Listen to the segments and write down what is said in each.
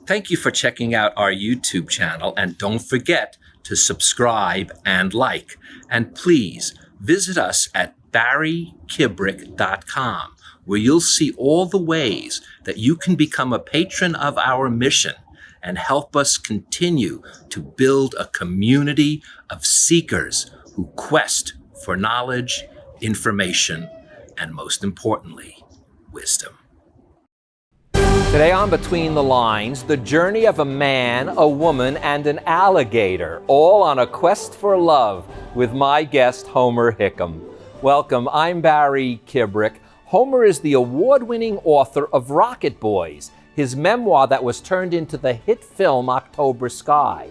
Thank you for checking out our YouTube channel, and don't forget to subscribe and like. And please visit us at barrykibrick.com, where you'll see all the ways that you can become a patron of our mission and help us continue to build a community of seekers who quest for knowledge, information, and most importantly, wisdom. Today on Between the Lines, the journey of a man, a woman, and an alligator, all on a quest for love with my guest, Homer Hickam. Welcome, I'm Barry Kibrick. Homer is the award-winning author of Rocket Boys, his memoir that was turned into the hit film October Sky.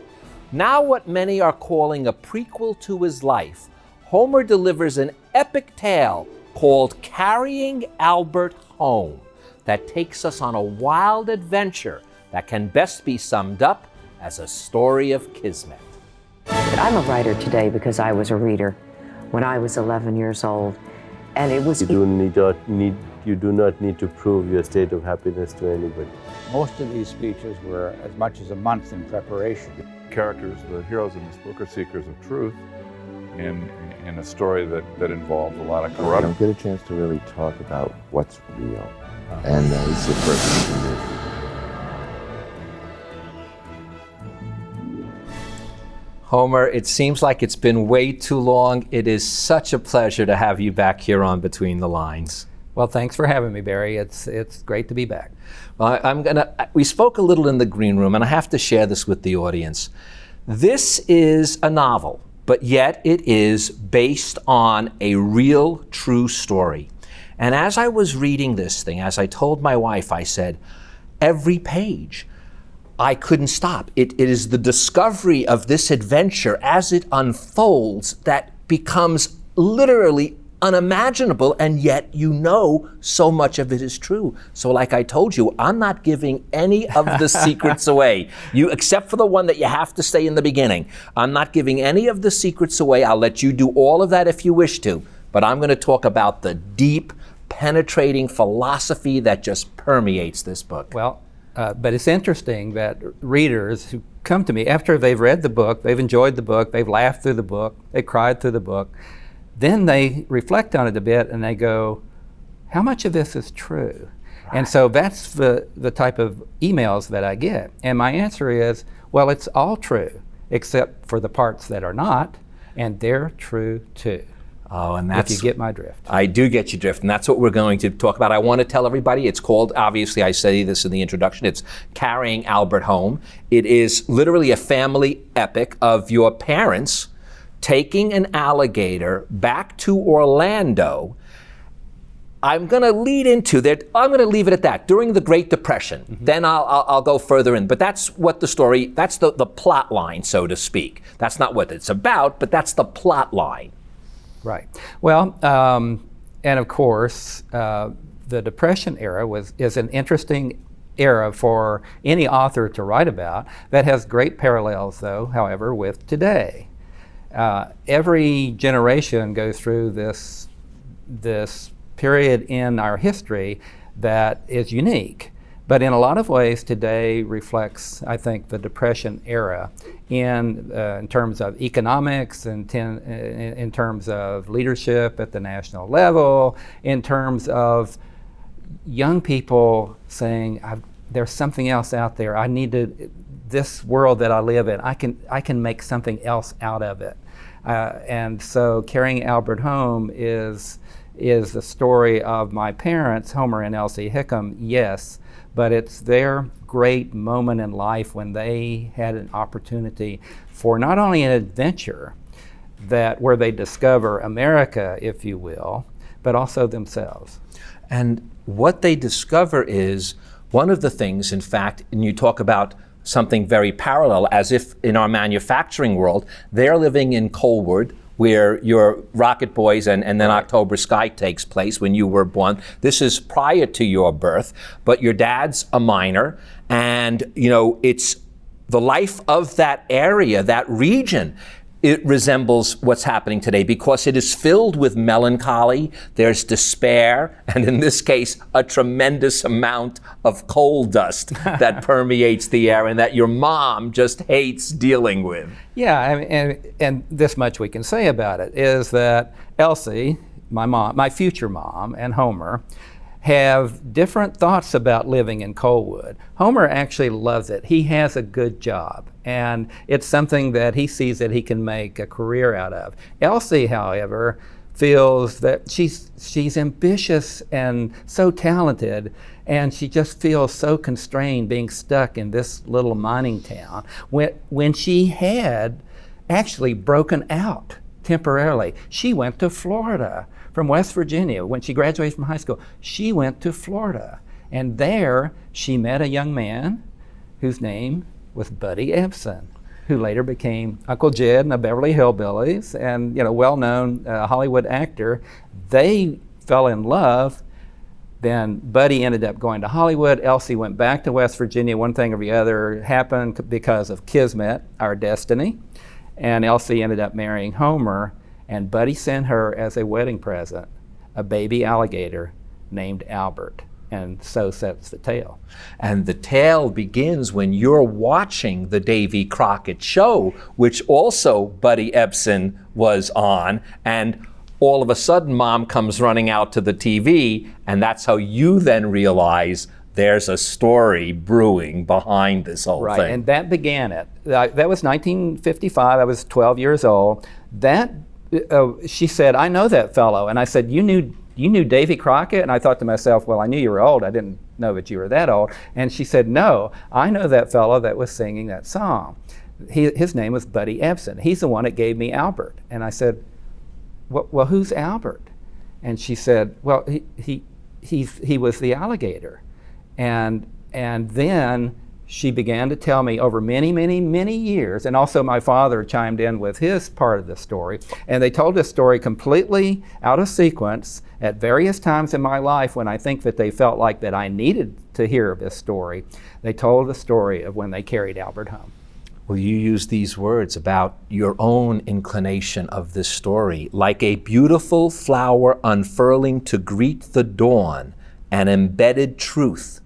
Now what many are calling a prequel to his life, Homer delivers an epic tale called Carrying Albert Home that takes us on a wild adventure that can best be summed up as a story of kismet. I'm a writer today because I was a reader when I was 11 years old, and it was... You do not need to prove your state of happiness to anybody. Most of these speeches were as much as a month in preparation. Characters, the heroes in this book, are seekers of truth in a story that involves a lot of You corruption. don't get a chance to really talk about what's real. And it's the first thing to do. Homer, it seems like it's been way too long. It is such a pleasure to have you back here on Between the Lines. Well, thanks for having me, Barry. It's great to be back. Well, we spoke a little in the green room, and I have to share this with the audience. This is a novel, but yet it is based on a real, true story. And as I was reading this thing, as I told my wife, I said, every page, I couldn't stop. It is the discovery of this adventure as it unfolds that becomes literally unimaginable, and yet you know so much of it is true. So like I told you, I'm not giving any of the secrets away. Except for the one that you have to say in the beginning. I'm not giving any of the secrets away. I'll let you do all of that if you wish to. But I'm going to talk about the deep, penetrating philosophy that just permeates this book. Well, but it's interesting that readers who come to me after they've read the book, they've enjoyed the book, they've laughed through the book, they cried through the book, then they reflect on it a bit and they go, how much of this is true? Right. And so that's the type of emails that I get. And my answer is, well, it's all true, except for the parts that are not, and they're true too. Oh, and that's... If you get my drift. I do get your drift, and that's what we're going to talk about. I want to tell everybody, it's called, obviously I say this in the introduction, it's Carrying Albert Home. It is literally a family epic of your parents taking an alligator back to Orlando. I'm going to lead into that. I'm going to leave it at that. During the Great Depression, then I'll go further in. But that's what the story, that's the plot line, so to speak. That's not what it's about, but that's the plot line. Right. Well, and of course, the Depression era is an interesting era for any author to write about that has great parallels, though, however, with today. Every generation goes through this period in our history that is unique. But in a lot of ways, today reflects, I think, the Depression era in terms of economics, in terms of leadership at the national level, in terms of young people saying, there's something else out there. I need to, this world that I live in, I can make something else out of it. And so Carrying Albert Home is the story of my parents, Homer and Elsie Hickam, yes, but it's their great moment in life when they had an opportunity for not only an adventure where they discover America, if you will, but also themselves. And what they discover is one of the things, in fact, and you talk about something very parallel, as if in our manufacturing world, they're living in Colwood, where your Rocket Boys and then October Sky takes place when you were born. This is prior to your birth, but your dad's a miner, and it's the life of that area, that region. it resembles what's happening today because it is filled with melancholy, there's despair, and in this case, a tremendous amount of coal dust that permeates the air and that your mom just hates dealing with. Yeah, and this much we can say about it is that Elsie, my mom, my future mom, and Homer have different thoughts about living in Coalwood. Homer actually loves it. He has a good job, and it's something that he sees that he can make a career out of. Elsie, however, feels that she's ambitious and so talented, and she just feels so constrained being stuck in this little mining town when she had actually broken out temporarily. She went to Florida from West Virginia. When she graduated from high school, she went to Florida. And there she met a young man whose name was Buddy Ebsen, who later became Uncle Jed in the Beverly Hillbillies and well-known Hollywood actor. They fell in love. Then Buddy ended up going to Hollywood. Elsie went back to West Virginia. One thing or the other happened because of kismet, our destiny. And Elsie ended up marrying Homer. And Buddy sent her as a wedding present a baby alligator named Albert. And so sets the tale. And the tale begins when you're watching the Davy Crockett show, which also Buddy Ebsen was on. And all of a sudden, Mom comes running out to the TV. And that's how you then realize there's a story brewing behind this whole thing. Right, and that began it. That was 1955. I was 12 years old. She said, "I know that fellow." And I said, you knew Davy Crockett? And I thought to myself, well, I knew you were old. I didn't know that you were that old. And she said, "No, I know that fellow that was singing that song. His name was Buddy Ebsen. He's the one that gave me Albert." And I said, well, who's Albert? And she said, well, he was the alligator. And then she began to tell me over many, many, many years, and also my father chimed in with his part of the story, and they told this story completely out of sequence at various times in my life when I think that they felt like that I needed to hear this story. They told the story of when they carried Albert home. Well, you use these words about your own inclination of this story. Like a beautiful flower unfurling to greet the dawn, an embedded truth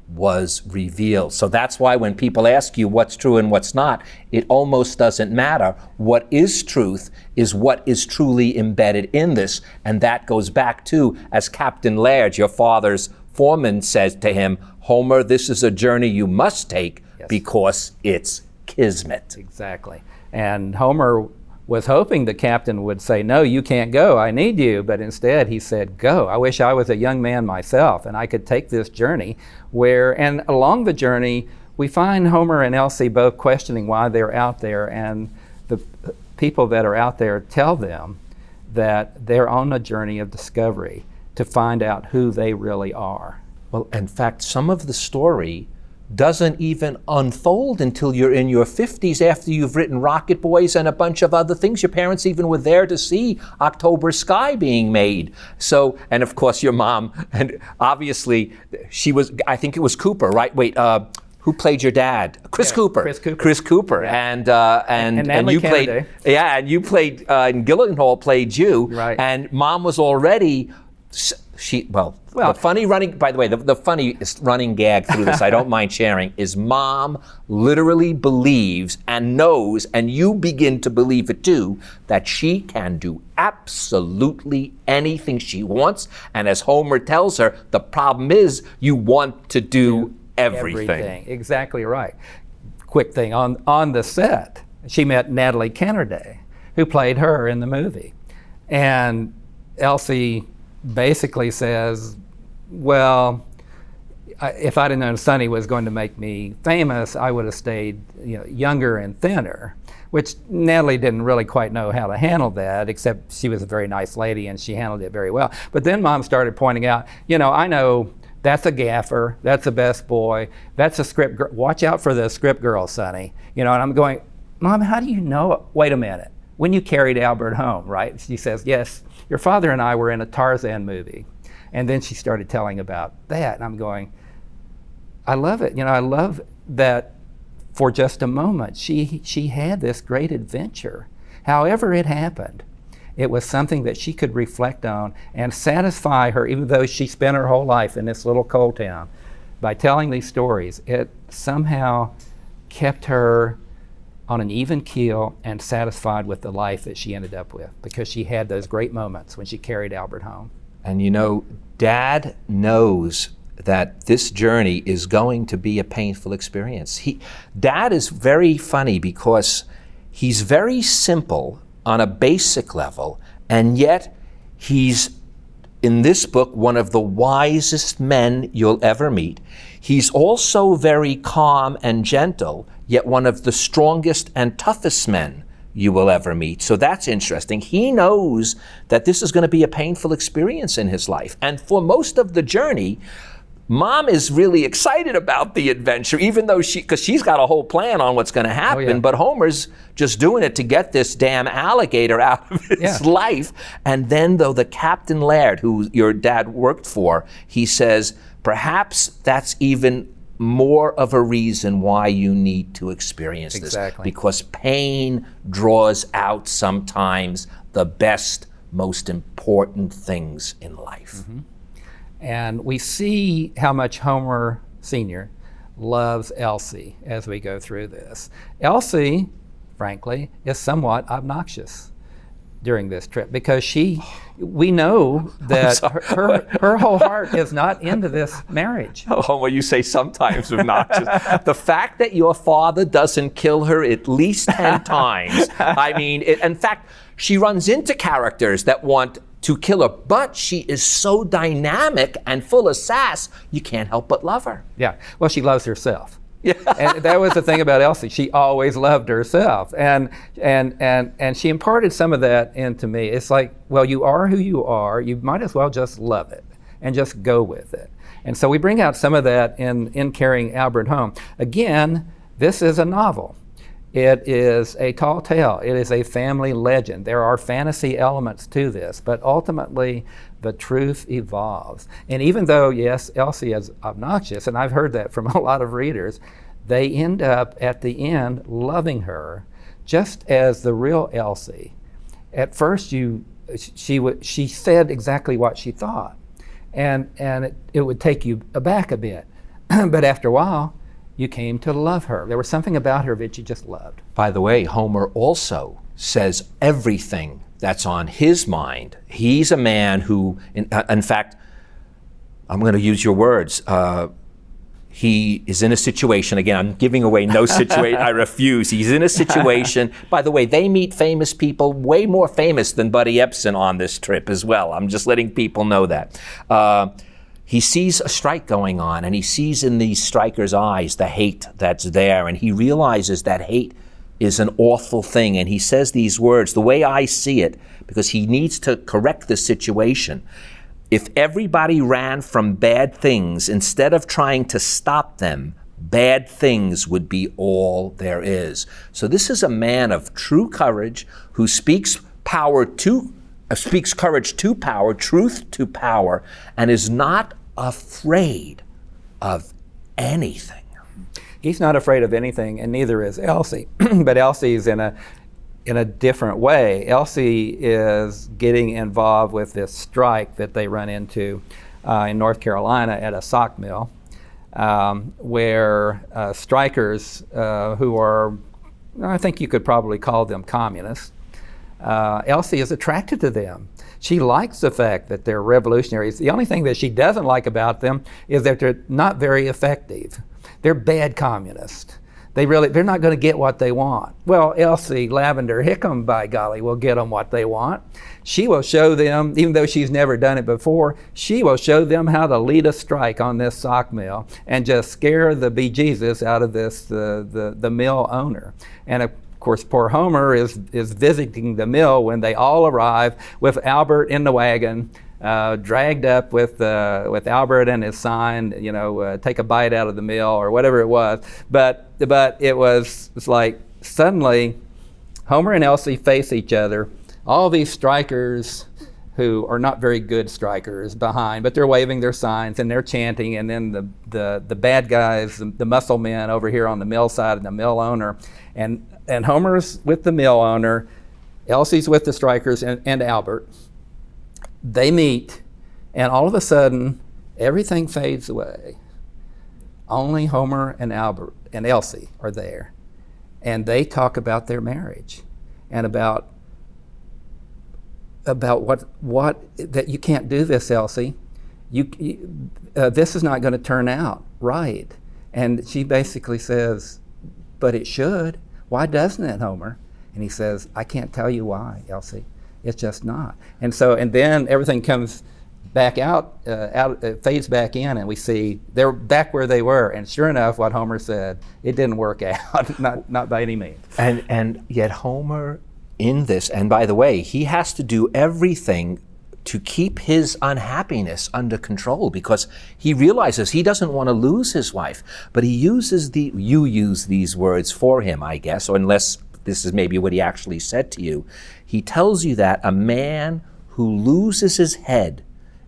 was revealed. So that's why when people ask you what's true and what's not, it almost doesn't matter. What is truth is what is truly embedded in this. And that goes back to, as Captain Laird, your father's foreman, says to him, "Homer, this is a journey you must take because it's kismet." Exactly. And Homer was hoping the captain would say, "No, you can't go, I need you." But instead he said, "Go. I wish I was a young man myself and I could take this journey." And along the journey, we find Homer and Elsie both questioning why they're out there, and the people that are out there tell them that they're on a journey of discovery to find out who they really are. Well, in fact, some of the story doesn't even unfold until you're in your 50s after you've written Rocket Boys and a bunch of other things. Your parents even were there to see October Sky being made. So, and of course your mom, and obviously she was, I think it was Cooper, right? Wait, who played your dad? Chris Cooper. Chris Cooper. Yeah. And you Kennedy. played, and you played, and Gyllenhaal played you. Right. And Mom was already, the funny running, by the way, the funniest running gag through this, I don't mind sharing, is Mom literally believes and knows, and you begin to believe it too, that she can do absolutely anything she wants. And as Homer tells her, the problem is you want to do everything. Exactly right. Quick thing, on the set, she met Natalie Kennedy, who played her in the movie. And Elsie basically says, well, if I'd have known Sonny was going to make me famous, I would have stayed younger and thinner, which Natalie didn't really quite know how to handle that, except she was a very nice lady and she handled it very well. But then Mom started pointing out, I know that's a gaffer, that's a best boy, that's a script girl. Watch out for the script girl, Sonny. And I'm going, Mom, how do you know? Wait a minute. When you carried Albert home, right? She says, yes, your father and I were in a Tarzan movie. And then she started telling about that. And I'm going, I love it. I love that for just a moment, she had this great adventure. However it happened, it was something that she could reflect on and satisfy her, even though she spent her whole life in this little coal town. By telling these stories, it somehow kept her on an even keel and satisfied with the life that she ended up with, because she had those great moments when she carried Albert home. And you know, Dad knows that this journey is going to be a painful experience. Dad is very funny because he's very simple on a basic level, and yet he's, in this book, one of the wisest men you'll ever meet. He's also very calm and gentle, yet one of the strongest and toughest men you will ever meet. So that's interesting. He knows that this is going to be a painful experience in his life. And for most of the journey, Mom is really excited about the adventure, even though because she's got a whole plan on what's going to happen. yeah. But Homer's just doing it to get this damn alligator out of his life. And then, though, the Captain Laird, who your dad worked for, he says, perhaps that's even more of a reason why you need to experience this. Because pain draws out sometimes the best, most important things in life. Mm-hmm. And we see how much Homer Sr. loves Elsie as we go through this. Elsie, frankly, is somewhat obnoxious during this trip because we know that her whole heart is not into this marriage. Oh, Homer, you say sometimes obnoxious. The fact that your father doesn't kill her at least 10 times, I mean, in fact, she runs into characters that want to kill her, but she is so dynamic and full of sass, you can't help but love her. Yeah, well, she loves herself. Yeah. And that was the thing about Elsie. She always loved herself. And she imparted some of that into me. It's like, well, you are who you are. You might as well just love it and just go with it. And so we bring out some of that in Carrying Albert Home. Again, this is a novel. It is a tall tale. It is a family legend. There are fantasy elements to this, but ultimately the truth evolves. And even though, yes, Elsie is obnoxious, and I've heard that from a lot of readers, they end up at the end loving her just as the real Elsie. At first, she said exactly what she thought, and it would take you aback a bit. But after a while, you came to love her. There was something about her that you just loved. By the way, Homer also says everything that's on his mind. He's a man who, in fact, I'm going to use your words. He is in a situation, again, I'm giving away no situation, I refuse. He's in a situation, by the way, they meet famous people, way more famous than Buddy Epson on this trip as well. I'm just letting people know that. He sees a strike going on, and he sees in these strikers' eyes the hate that's there, and he realizes that hate is an awful thing, and he says these words, the way I see it, because he needs to correct the situation. If everybody ran from bad things instead of trying to stop them, bad things would be all there is. So this is a man of true courage who speaks courage to power, truth to power, and is not afraid of anything. He's not afraid of anything, and neither is Elsie. But Elsie's in a different way. Elsie is getting involved with this strike that they run into in North Carolina at a sock mill, where strikers who are, I think you could probably call them communists, Elsie is attracted to them. She likes the fact that they're revolutionaries. The only thing that she doesn't like about them is that they're not very effective. They're bad communists. They're not going to get what they want. Well, Elsie Lavender Hickam, by golly, will get them what they want. She will show them, even though she's never done it before, she will show them how to lead a strike on this sock mill and just scare the bejesus out of the mill owner. And of course, poor Homer is visiting the mill when they all arrive with Albert in the wagon, dragged up with Albert and his sign, take a bite out of the mill or whatever it was. But it's like suddenly Homer and Elsie face each other. All these strikers who are not very good strikers behind, but they're waving their signs and they're chanting, and then the bad guys, the muscle men over here on the mill side and the mill owner, and Homer's with the mill owner, Elsie's with the Strikers and Albert. They meet, and all of a sudden, everything fades away. Only Homer and Albert and Elsie are there. And they talk about their marriage and about what that you can't do this, Elsie. This is not going to turn out right. And she basically says, but it should. Why doesn't it, Homer? And he says, I can't tell you why, Elsie. It's just not. And then everything comes back out, fades back in, and we see they're back where they were. And sure enough, what Homer said, it didn't work out, not by any means. And yet Homer in this, and by the way, he has to do everything to keep his unhappiness under control because he realizes he doesn't want to lose his wife. But you use these words for him, I guess, or unless this is maybe what he actually said to you. He tells you that a man who loses his head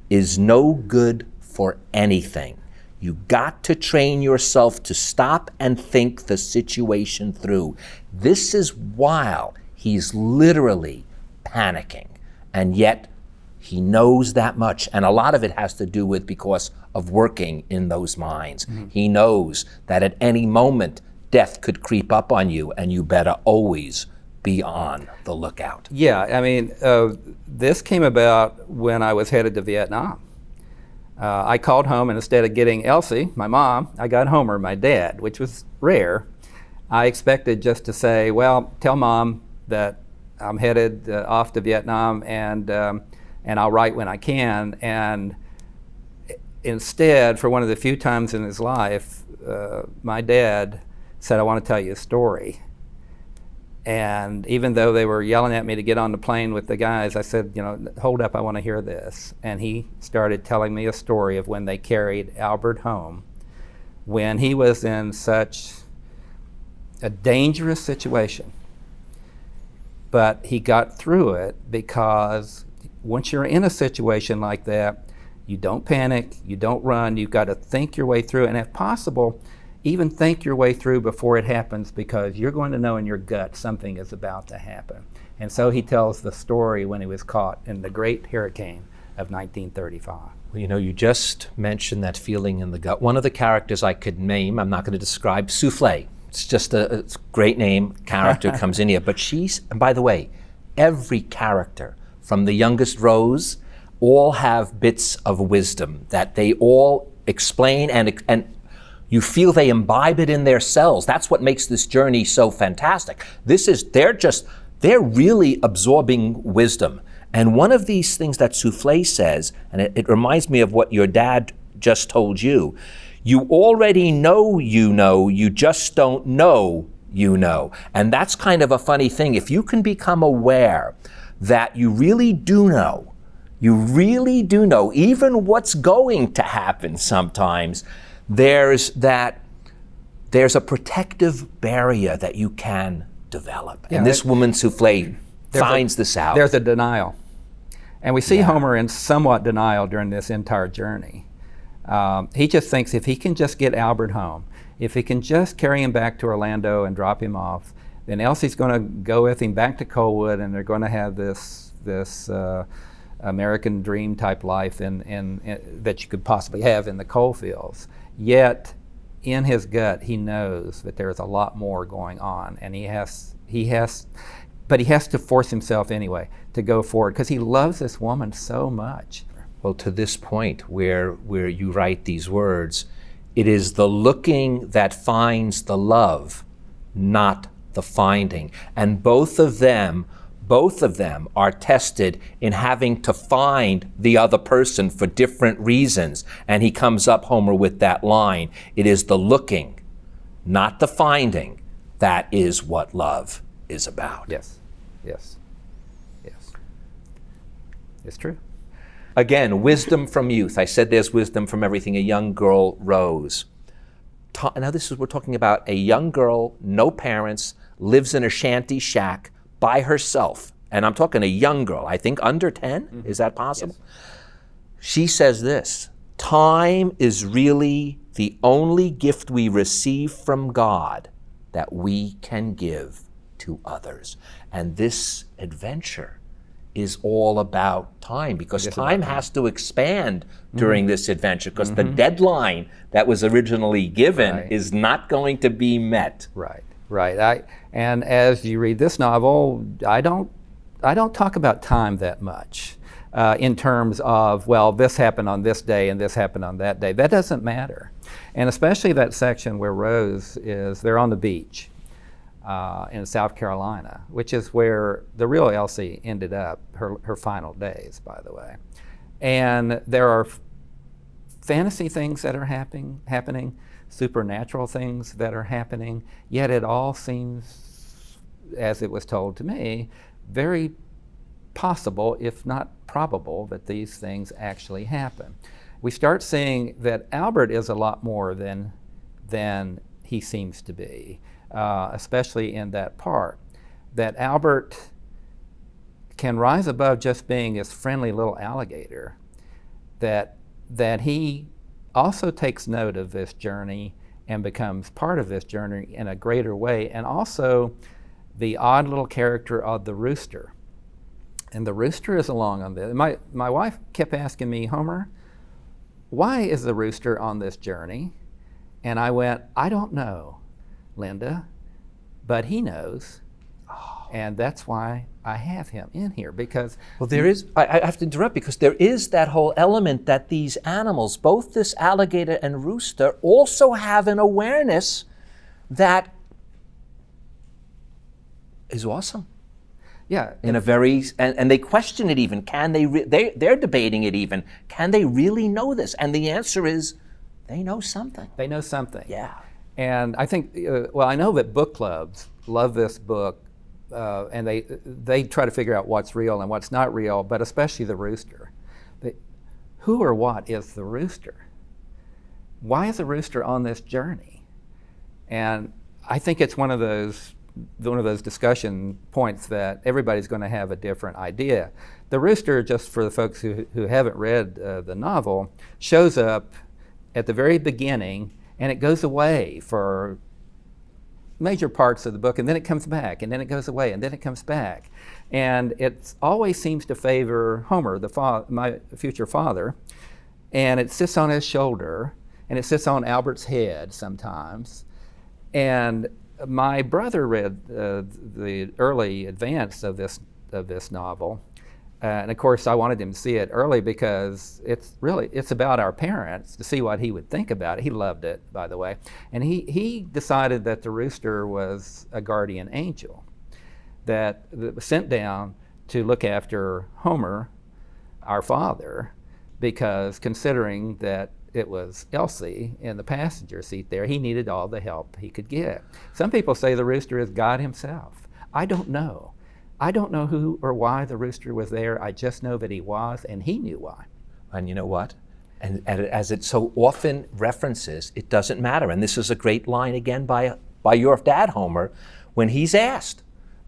is no good for anything. You got to train yourself to stop and think the situation through. This is while he's literally panicking, and yet he knows that much. And a lot of it has to do with because of working in those mines. Mm-hmm. He knows that at any moment death could creep up on you, and you better always be on the lookout. Yeah, I mean, this came about when I was headed to Vietnam. I called home, and instead of getting Elsie, my mom, I got Homer, my dad, which was rare. I expected just to say, well, tell Mom that I'm headed off to Vietnam, and I'll write when I can. And instead, for one of the few times in his life, my dad said, I want to tell you a story. And even though they were yelling at me to get on the plane with the guys, I said, hold up, I want to hear this. And he started telling me a story of when they carried Albert home, when he was in such a dangerous situation. But he got through it because once you're in a situation like that, you don't panic, you don't run, you've got to think your way through, and if possible, even think your way through before it happens, because you're going to know in your gut something is about to happen. And so he tells the story when he was caught in the great hurricane of 1935. Well, you just mentioned that feeling in the gut. One of the characters I could name, I'm not going to describe, Soufflé. It's just a great name, character comes in here. But and by the way, every character, from the youngest Rose, all have bits of wisdom that they all explain, and you feel they imbibe it in their cells. That's what makes this journey so fantastic. They're really absorbing wisdom. And one of these things that Soufflé says, and it reminds me of what your dad just told you, you already know, you just don't know, And that's kind of a funny thing. If you can become aware that you really do know, even what's going to happen sometimes, there's a protective barrier that you can develop. And this woman, Soufflé, finds this out. There's a denial. And we see Homer in somewhat denial during this entire journey. He just thinks if he can just get Albert home, if he can just carry him back to Orlando and drop him off, then Elsie's going to go with him back to Colwood, and they're going to have this American dream type life that you could possibly have in the coal fields. Yet, in his gut, he knows that there's a lot more going on, and he has to force himself anyway to go forward because he loves this woman so much. Well, to this point where you write these words, it is the looking that finds the love, not the finding. And both of them are tested in having to find the other person for different reasons. And he comes up, Homer, with that line, it is the looking, not the finding, that is what love is about. Yes. It's true. Again, wisdom from youth. I said there's wisdom from everything. A young girl, Rose. Now we're talking about a young girl, no parents, lives in a shanty shack by herself. And I'm talking a young girl, I think under 10. Mm-hmm. Is that possible? Yes. She says this, time is really the only gift we receive from God that we can give to others. And this adventure is all about time, because time has to expand during this adventure, because the deadline that was originally given is not going to be met. Right. And as you read this novel, I don't talk about time that much in terms of, well, this happened on this day and this happened on that day. That doesn't matter. And especially that section where Rose they're on the beach in South Carolina, which is where the real Elsie ended up, her final days, by the way. And there are fantasy things that are happening, supernatural things that are happening, yet it all seems, as it was told to me, very possible, if not probable, that these things actually happen. We start seeing that Albert is a lot more than he seems to be, especially in that part. That Albert can rise above just being this friendly little alligator, that he also takes note of this journey and becomes part of this journey in a greater way, and also the odd little character of the rooster. And the rooster is along on this. My wife kept asking me, Homer, why is the rooster on this journey? And I went, I don't know, Linda, but he knows. And that's why I have him in here, because... Well, there is, I have to interrupt, because there is that whole element that these animals, both this alligator and rooster, also have an awareness that is awesome. Yeah. In a very, and they question it even. Can they're debating it even. Can they really know this? And the answer is, they know something. They know something. Yeah. And I think, I know that book clubs love this book, and they try to figure out what's real and what's not real, but especially the rooster. Who or what is the rooster? Why is the rooster on this journey? And I think it's one of those discussion points that everybody's going to have a different idea. The rooster, just for the folks who haven't read the novel, shows up at the very beginning, and it goes away for major parts of the book, and then it comes back, and then it goes away, and then it comes back. And it always seems to favor Homer, my future father, and it sits on his shoulder, and it sits on Albert's head sometimes. And my brother read the early advance of this novel, and of course I wanted him to see it early because it's about our parents, to see what he would think about it. He loved it, by the way, and he decided that the rooster was a guardian angel that was sent down to look after Homer, our father, because considering that it was Elsie in the passenger seat there, he needed all the help he could get. Some people say the rooster is God himself. I don't know. I don't know who or why the rooster was there. I just know that he was, and he knew why. And you know what? And as it so often references, it doesn't matter. And this is a great line again by your dad, Homer, when he's asked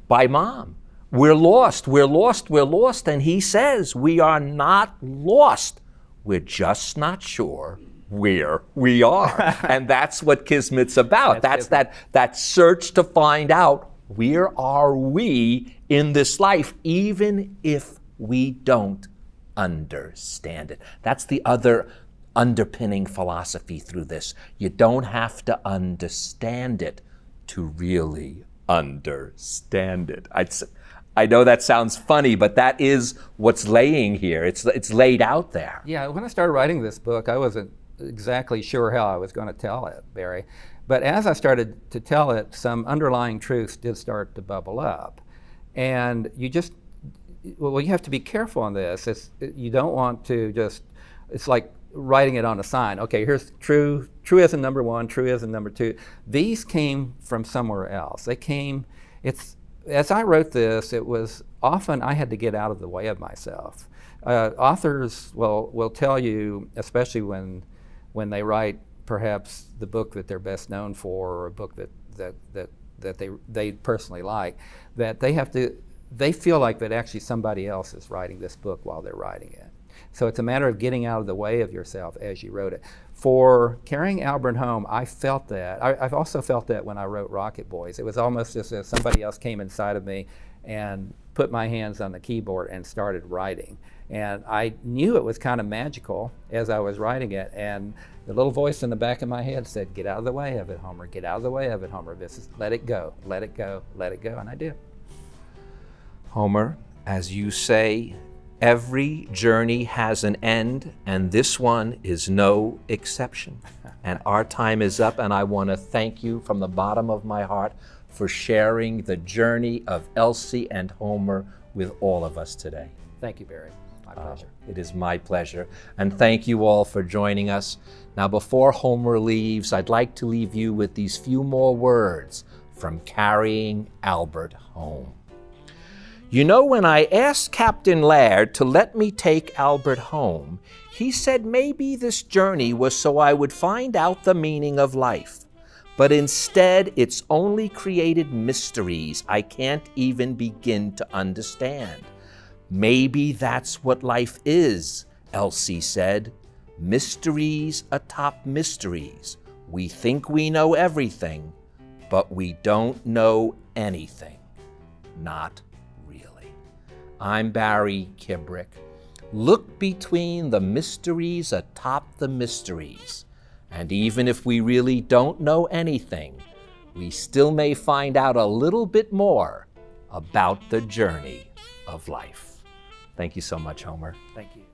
by Mom, we're lost, we're lost, we're lost. And he says, we are not lost. We're just not sure where we are. And that's what Kismet's about. That's that search to find out, where are we in this life, even if we don't understand it. That's the other underpinning philosophy through this. You don't have to understand it to really understand it. I know that sounds funny, but that is what's laying here. It's laid out there. Yeah, when I started writing this book, I wasn't exactly sure how I was going to tell it, Barry. But as I started to tell it, some underlying truths did start to bubble up. And you have to be careful on this. You don't want to it's like writing it on a sign. Okay, here's true isn't number one, true isn't number two. These came from somewhere else. As I wrote this, it was often I had to get out of the way of myself. Authors will tell you, especially when they write perhaps the book that they're best known for, or a book that they personally like, that they feel like that actually somebody else is writing this book while they're writing it. So it's a matter of getting out of the way of yourself as you wrote it. for carrying Albert home, I felt that. I've also felt that when I wrote Rocket Boys. It was almost as if somebody else came inside of me and put my hands on the keyboard and started writing. And I knew it was kind of magical as I was writing it. And the little voice in the back of my head said, get out of the way of it, Homer. Get out of the way of it, Homer. This is, let it go, let it go, let it go. And I did. Homer, as you say, every journey has an end, and this one is no exception. And our time is up, and I want to thank you from the bottom of my heart for sharing the journey of Elsie and Homer with all of us today. Thank you, Barry. My pleasure. It is my pleasure. And thank you all for joining us. Now, before Homer leaves, I'd like to leave you with these few more words from Carrying Albert Home. You know, when I asked Captain Laird to let me take Albert home, he said maybe this journey was so I would find out the meaning of life. But instead, it's only created mysteries I can't even begin to understand. Maybe that's what life is, Elsie said. Mysteries atop mysteries. We think we know everything, but we don't know anything. Not really. I'm Barry Kibrick. Look between the mysteries atop the mysteries. And even if we really don't know anything, we still may find out a little bit more about the journey of life. Thank you so much, Homer. Thank you.